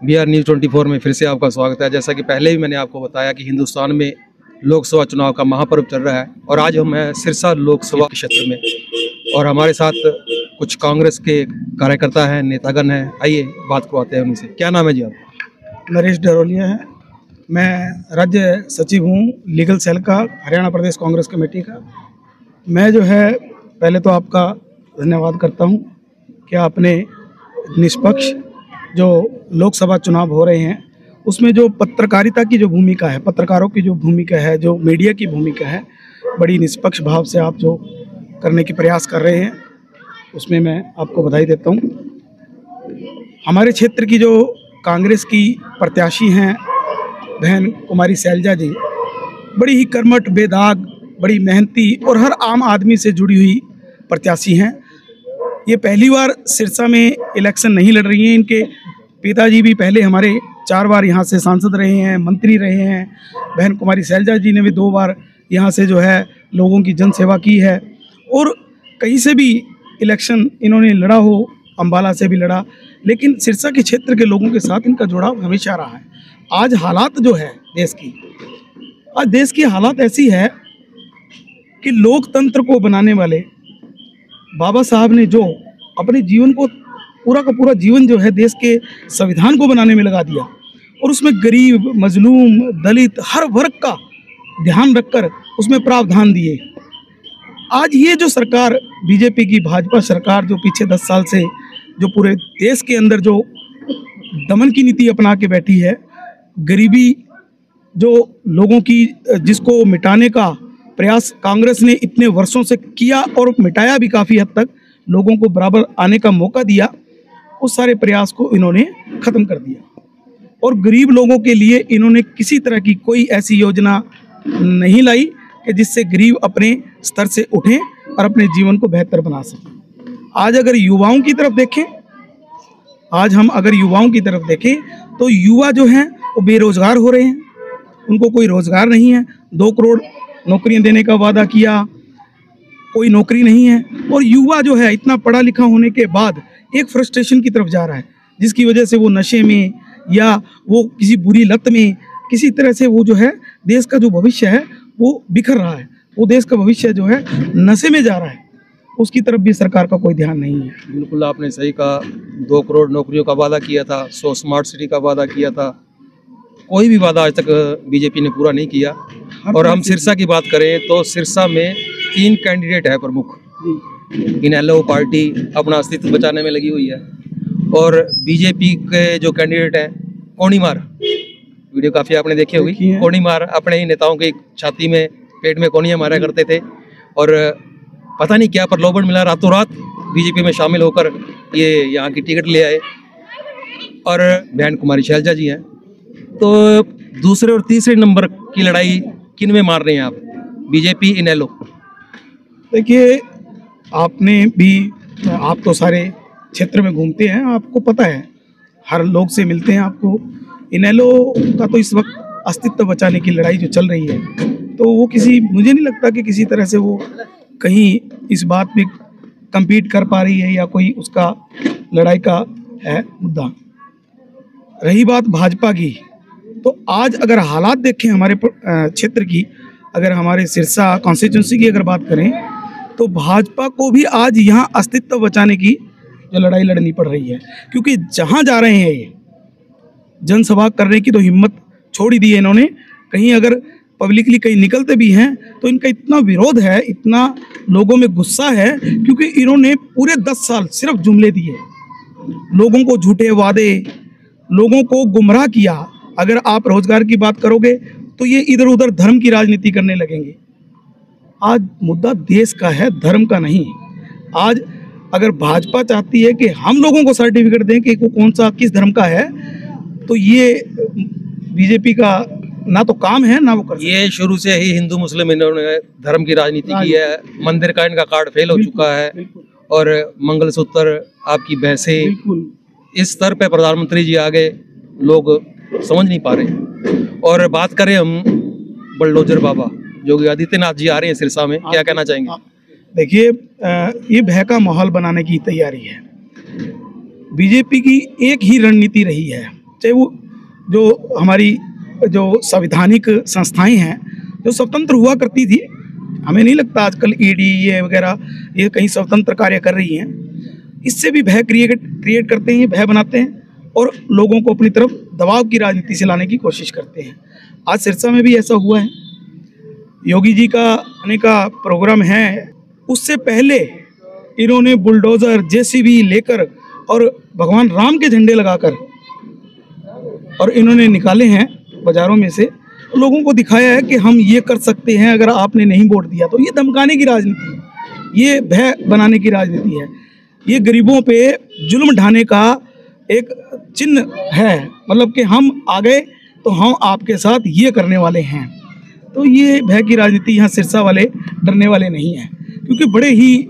BR News 24 में फिर से आपका स्वागत है। जैसा कि पहले भी मैंने आपको बताया कि हिंदुस्तान में लोकसभा चुनाव का महापर्व चल रहा है और आज हम हैं सिरसा लोकसभा क्षेत्र में और हमारे साथ कुछ कांग्रेस के कार्यकर्ता हैं, नेतागण हैं। आइए बात करवाते हैं उनसे। क्या नाम है जी आपका? नरेश डरोलिया है। मैं राज्य सचिव हूँ लीगल सेल का, हरियाणा प्रदेश कांग्रेस कमेटी का। मैं जो है पहले तो आपका धन्यवाद करता हूँ कि आपने निष्पक्ष जो लोकसभा चुनाव हो रहे हैं उसमें जो पत्रकारिता की जो भूमिका है, पत्रकारों की जो भूमिका है, जो मीडिया की भूमिका है, बड़ी निष्पक्ष भाव से आप जो करने की प्रयास कर रहे हैं उसमें मैं आपको बधाई देता हूँ। हमारे क्षेत्र की जो कांग्रेस की प्रत्याशी हैं बहन कुमारी शैलजा जी, बड़ी ही कर्मठ, बेदाग, बड़ी मेहनती और हर आम आदमी से जुड़ी हुई प्रत्याशी हैं। ये पहली बार सिरसा में इलेक्शन नहीं लड़ रही हैं। इनके पिताजी भी पहले हमारे 4 बार यहाँ से सांसद रहे हैं, मंत्री रहे हैं। बहन कुमारी शैलजा जी ने भी 2 बार यहाँ से जो है लोगों की जन सेवा की है और कहीं से भी इलेक्शन इन्होंने लड़ा हो, अम्बाला से भी लड़ा, लेकिन सिरसा के क्षेत्र के लोगों के साथ इनका जुड़ाव हमेशा रहा है। आज हालात जो है देश की, आज देश की हालात ऐसी है कि लोकतंत्र को बनाने वाले बाबा साहब ने जो अपने जीवन को पूरा का पूरा जीवन जो है देश के संविधान को बनाने में लगा दिया और उसमें गरीब, मजलूम, दलित हर वर्ग का ध्यान रखकर उसमें प्रावधान दिए। आज ये जो सरकार बीजेपी की, भाजपा सरकार जो पीछे 10 साल से जो पूरे देश के अंदर जो दमन की नीति अपना के बैठी है, गरीबी जो लोगों की, जिसको मिटाने का प्रयास कांग्रेस ने इतने वर्षों से किया और मिटाया भी काफ़ी हद तक, लोगों को बराबर आने का मौका दिया, उस सारे प्रयास को इन्होंने ख़त्म कर दिया और गरीब लोगों के लिए इन्होंने किसी तरह की कोई ऐसी योजना नहीं लाई कि जिससे गरीब अपने स्तर से उठें और अपने जीवन को बेहतर बना सकें। आज अगर युवाओं की तरफ देखें, आज हम अगर युवाओं की तरफ देखें तो युवा जो हैं वो बेरोजगार हो रहे हैं, उनको कोई रोजगार नहीं है। 2 करोड़ नौकरियां देने का वादा किया, कोई नौकरी नहीं है और युवा जो है इतना पढ़ा लिखा होने के बाद एक फ्रस्ट्रेशन की तरफ जा रहा है, जिसकी वजह से वो नशे में या वो किसी बुरी लत में, किसी तरह से वो जो है देश का जो भविष्य है वो बिखर रहा है। वो देश का भविष्य जो है नशे में जा रहा है, उसकी तरफ भी सरकार का कोई ध्यान नहीं है। बिल्कुल आपने सही कहा। 2 करोड़ नौकरियों का वादा किया था, 100 स्मार्ट सिटी का वादा किया था, कोई भी वादा आज तक बीजेपी ने पूरा नहीं किया। और हम सिरसा की बात करें तो सिरसा में 3 कैंडिडेट है प्रमुख। इनेलो पार्टी अपना अस्तित्व बचाने में लगी हुई है और बीजेपी के जो कैंडिडेट हैं कोनीमार, वीडियो काफ़ी आपने देखी होगी, कोनीमार अपने ही नेताओं की छाती में, पेट में कोनियाँ मारा करते थे और पता नहीं क्या प्रलोभन मिला, रातों रात बीजेपी में शामिल होकर ये यहाँ की टिकट ले आए। और बहन कुमारी शैलजा जी हैं, तो दूसरे और तीसरे नंबर की लड़ाई किन में मार रहे हैं आप, बीजेपी, इनेलो? देखिए, आपने भी, आप तो सारे क्षेत्र में घूमते हैं, आपको पता है, हर लोग से मिलते हैं आपको। इनेलो का तो इस वक्त अस्तित्व बचाने की लड़ाई जो चल रही है, तो वो मुझे नहीं लगता कि किसी तरह से वो कहीं इस बात में compete कर पा रही है या कोई उसका लड़ाई का है मुद्दा। रही बात भाजपा की, तो आज अगर हालात देखें हमारे क्षेत्र की, अगर हमारे सिरसा कॉन्स्टिट्यूंसी की अगर बात करें तो भाजपा को भी आज यहाँ अस्तित्व बचाने की जो लड़ाई लड़नी पड़ रही है, क्योंकि जहाँ जा रहे हैं ये जनसभा करने की तो हिम्मत छोड़ ही दी है इन्होंने। कहीं अगर पब्लिकली कहीं निकलते भी हैं तो इनका इतना विरोध है, इतना लोगों में गुस्सा है, क्योंकि इन्होंने पूरे 10 साल सिर्फ जुमले दिए, लोगों को झूठे वादे, लोगों को गुमराह किया। अगर आप रोजगार की बात करोगे तो ये इधर उधर धर्म की राजनीति करने लगेंगे। आज मुद्दा देश का है, धर्म का नहीं। आज अगर भाजपा चाहती है कि हम लोगों को सर्टिफिकेट दें कि वो कौन सा किस धर्म का है, तो ये बीजेपी का ना तो काम है ना वो कर। ये शुरू से ही हिंदू मुस्लिम इन्होंने धर्म की राजनीति की है। मंदिर का इनका कार्ड फेल हो चुका है और मंगलसूत्र, आपकी भैंसें, इस स्तर पे प्रधानमंत्री जी आगे लोग समझ नहीं पा रहे। और बात करें हम बुलडोजर बाबा योगी आदित्यनाथ जी आ रहे हैं सिरसा में, क्या कहना चाहेंगे? देखिए, ये भय का माहौल बनाने की तैयारी है। बीजेपी की एक ही रणनीति रही है चाहे वो जो हमारी जो संवैधानिक संस्थाएं हैं जो स्वतंत्र हुआ करती थी, हमें नहीं लगता आजकल ईडी ये वगैरह ये कहीं स्वतंत्र कार्य कर रही हैं। इससे भी भय क्रिएट करते हैं, भय बनाते हैं और लोगों को अपनी तरफ दबाव की राजनीति से लाने की कोशिश करते हैं। आज सिरसा में भी ऐसा हुआ है। योगी जी का आने का प्रोग्राम है, उससे पहले इन्होंने बुलडोज़र जेसीबी लेकर और भगवान राम के झंडे लगाकर और इन्होंने निकाले हैं बाज़ारों में से, लोगों को दिखाया है कि हम ये कर सकते हैं अगर आपने नहीं वोट दिया तो। ये धमकाने की राजनीति है, ये भय बनाने की राजनीति है, ये गरीबों पे जुल्म ढाने का एक चिन्ह है। मतलब कि हम आ गए तो हम आपके साथ ये करने वाले हैं। तो ये भय की राजनीति यहाँ सिरसा वाले डरने वाले नहीं हैं, क्योंकि बड़े ही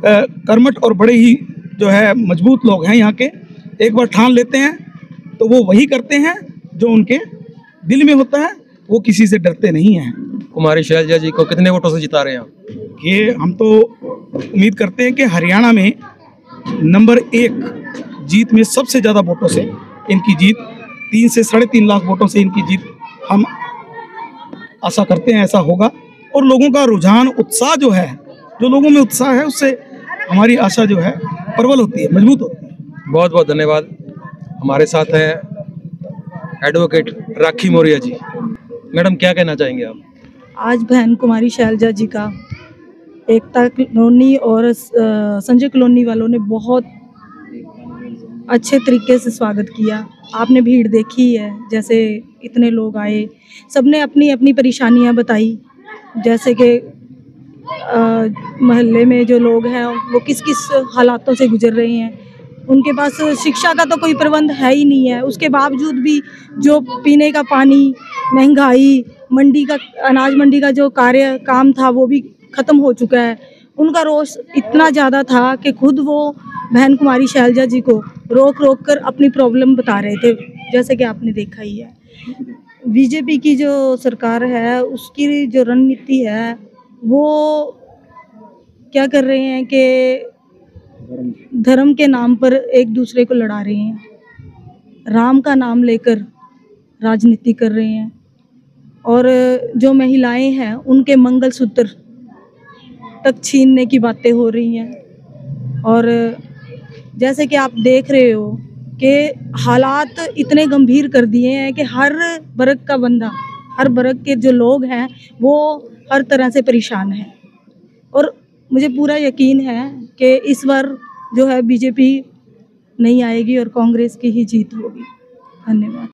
कर्मठ और बड़े ही जो है मजबूत लोग हैं यहाँ के। एक बार ठान लेते हैं तो वो वही करते हैं जो उनके दिल में होता है, वो किसी से डरते नहीं हैं। कुमारी शैलजा जी को कितने वोटों से जिता रहे हैं आप? ये हम तो उम्मीद करते हैं कि हरियाणा में नंबर 1 जीत में सबसे ज़्यादा वोटों से इनकी जीत, 3 से 3.5 लाख वोटों से इनकी जीत हम आशा करते हैं ऐसा होगा। और लोगों का रुझान, उत्साह जो है, जो लोगों में उत्साह है, उससे हमारी आशा जो है प्रबल होती है, मजबूत होती है। बहुत बहुत धन्यवाद। हमारे साथ हैं एडवोकेट राखी मौर्य जी। मैडम, क्या कहना चाहेंगे आप? आज बहन कुमारी शैलजा जी का एकता कॉलोनी और संजय कॉलोनी वालों ने बहुत अच्छे तरीके से स्वागत किया। आपने भीड़ देखी है, जैसे इतने लोग आए, सबने अपनी अपनी परेशानियां बताई, जैसे कि मोहल्ले में जो लोग हैं वो किस किस हालातों से गुजर रहे हैं। उनके पास शिक्षा का तो कोई प्रबंध है ही नहीं है, उसके बावजूद भी जो पीने का पानी, महंगाई, मंडी का अनाज मंडी का जो काम था वो भी ख़त्म हो चुका है। उनका रोष इतना ज़्यादा था कि खुद वो बहन कुमारी शैलजा जी को रोक कर अपनी प्रॉब्लम बता रहे थे, जैसे कि आपने देखा ही है। बीजेपी की जो सरकार है उसकी जो रणनीति है वो क्या कर रहे हैं कि धर्म के नाम पर एक दूसरे को लड़ा रहे हैं, राम का नाम लेकर राजनीति कर रहे हैं और जो महिलाएं हैं उनके मंगलसूत्र तक छीनने की बातें हो रही हैं। और जैसे कि आप देख रहे हो कि हालात इतने गंभीर कर दिए हैं कि हर वर्ग का बंदा, हर वर्ग के जो लोग हैं वो हर तरह से परेशान हैं। और मुझे पूरा यकीन है कि इस बार जो है बीजेपी नहीं आएगी और कांग्रेस की ही जीत होगी। धन्यवाद।